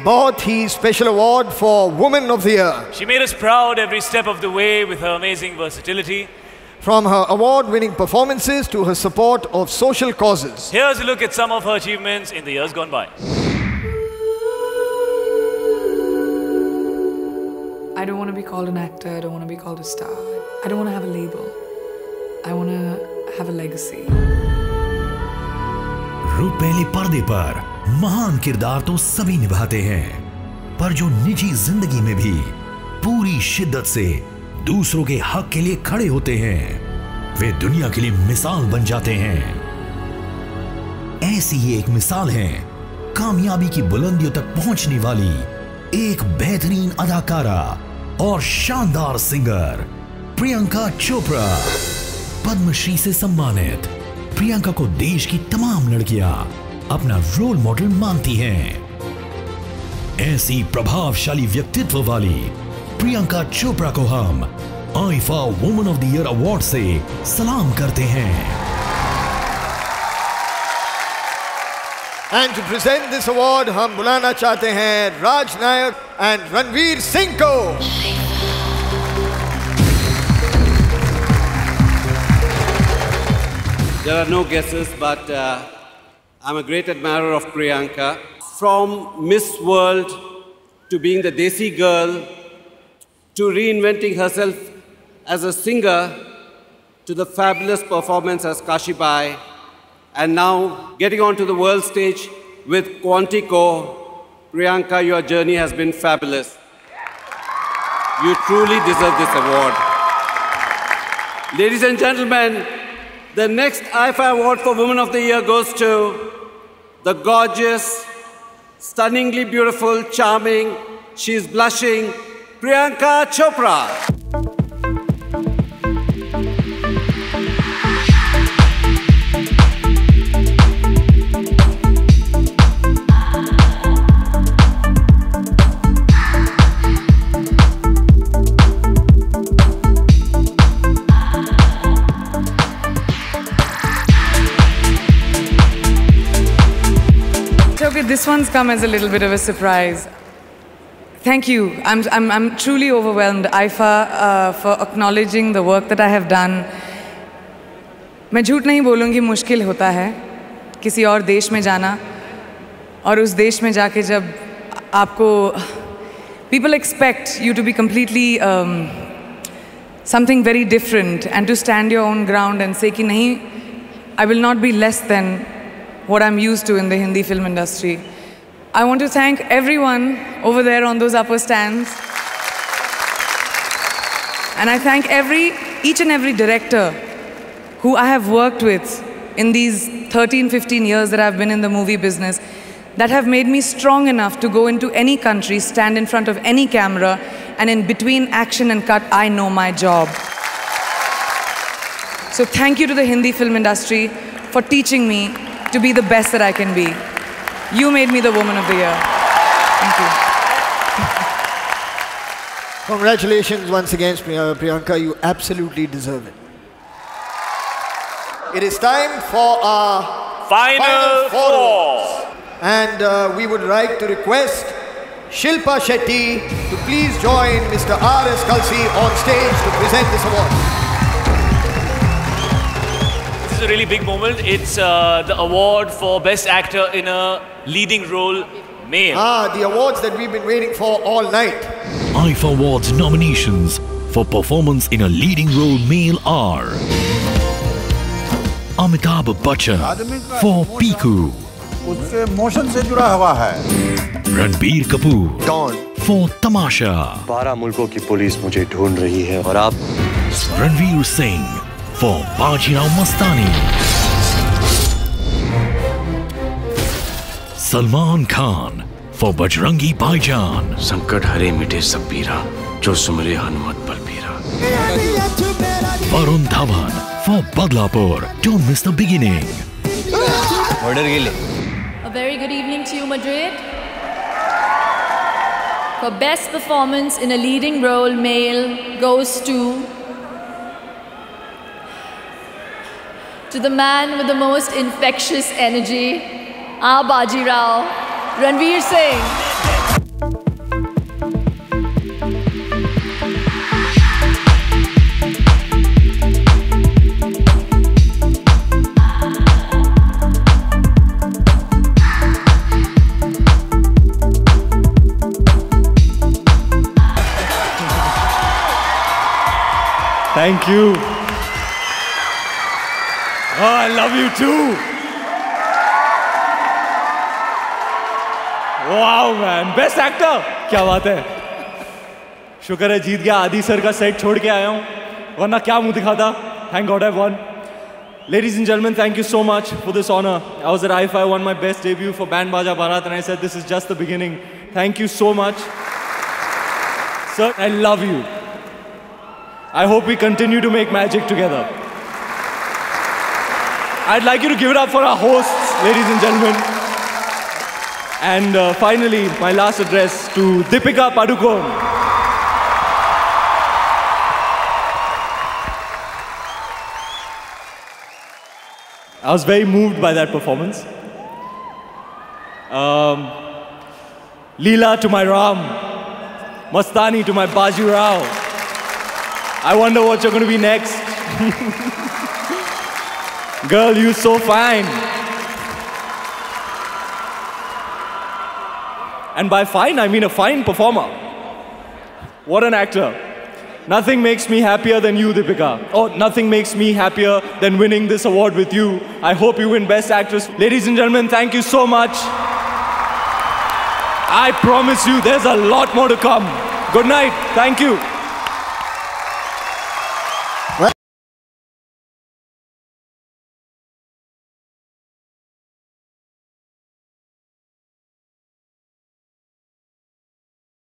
बहुत ही special award for Woman of the Year. She made us proud every step of the way with her amazing versatility. From her award-winning performances to her support of social causes. Here's a look at some of her achievements in the years gone by. I don't want to be called an actor, I don't want to be called a star. I don't want to have a label. I want to have a legacy. रुपेली पर्दे पर महान किरदार तो सभी निभाते हैं, पर जो निजी जिंदगी में भी पूरी शिद्दत से दूसरों के हक के लिए खड़े होते हैं, वे दुनिया के लिए मिसाल बन जाते हैं। ऐसी ही एक मिसाल है कामयाबी की बुलंदियों तक पहुंचने वाली एक बेहतरीन अदाकारा और शानदार सिंगर प्रियंका चोपड़ा। पद्मश्री से सम्मानित प्रियंका को देश की तमाम लड़कियां अपना रोल मॉडल मानती हैं। ऐसी प्रभावशाली व्यक्तित्व वाली प्रियंका चोपड़ा को हम IIFA woman of the year award से सलाम करते हैं। And to present this award, हम बुलाना चाहते हैं राज नायक and रणवीर सिंह को। There are no guesses, but I'm a great admirer of Priyanka. From Miss World to being the Desi girl, to reinventing herself as a singer, to the fabulous performance as Kashi Bai, and now getting onto the world stage with Quantico. Priyanka, your journey has been fabulous. You truly deserve this award. Ladies and gentlemen, the next IFA Award for Woman of the Year goes to the gorgeous, stunningly beautiful, charming, she's blushing, Priyanka Chopra. Okay, this one's come as a little bit of a surprise. Thank you. I'm truly overwhelmed, IFA, for acknowledging the work that I have done. मैं झूठ नहीं बोलूँगी, मुश्किल होता है किसी और देश में जाना, और उस देश में जाके जब आपको people expect you to be completely something very different, and to stand your own ground and say कि नहीं, I will not be less than what I'm used to in the Hindi film industry. I want to thank everyone over there on those upper stands. And I thank each and every director who I have worked with in these 13, 15 years that I've been in the movie business, that have made me strong enough to go into any country, stand in front of any camera, and in between action and cut, I know my job. So thank you to the Hindi film industry for teaching me to be the best that I can be. You made me the Woman of the Year. Thank you. Congratulations once again, Priyanka. You absolutely deserve it. It is time for our Final four. And we would like to request Shilpa Shetty to please join Mr. R.S. Kalsi on stage to present this award. This is a really big moment. It's the award for Best Actor in a Leading Role Male. The awards that we've been waiting for all night. IFA Awards nominations for performance in a leading role male are Amitabh Bachchan for Piku, उसके motion से जुड़ा हुआ है। Ranbir Kapoor for Tamasha, 12 मुल्कों की police मुझे ढूंढ रही है और आप Ranveer Singh for Bajirao Mastani, Salman Khan for Bajrangi Bhaijaan, संकट हरे मिटे सब पीरा जो सुमरे Hanumat बलबीरा, Varun Dhawan for Badlapur, Don't Miss the Beginning. A very good evening to you, Madrid. For best performance in a leading role male goes to the man with the most infectious energy, Bajirao, Ranveer Singh. Thank you. Oh, I love you too. Wow, man. Best actor. क्या बात है. शुक्र है जीत गया. आदि sir का set छोड़ के आया हूँ. वरना क्या मुंह दिखाता. Thank God I won. Ladies and gentlemen, thank you so much for this honor. I was at IFI, won my best debut for Band Baja Bharat, and I said this is just the beginning. Thank you so much. Sir, I love you. I hope we continue to make magic together. I'd like you to give it up for our hosts, ladies and gentlemen. And finally, my last address to Deepika Padukone. I was very moved by that performance. Leela to my Ram, Mastani to my Baji Rao. I wonder what you're going to be next. Girl, you're so fine. And by fine, I mean a fine performer. What an actor. Nothing makes me happier than you, Deepika. Oh, nothing makes me happier than winning this award with you. I hope you win Best Actress. Ladies and gentlemen, thank you so much. I promise you there's a lot more to come. Good night. Thank you.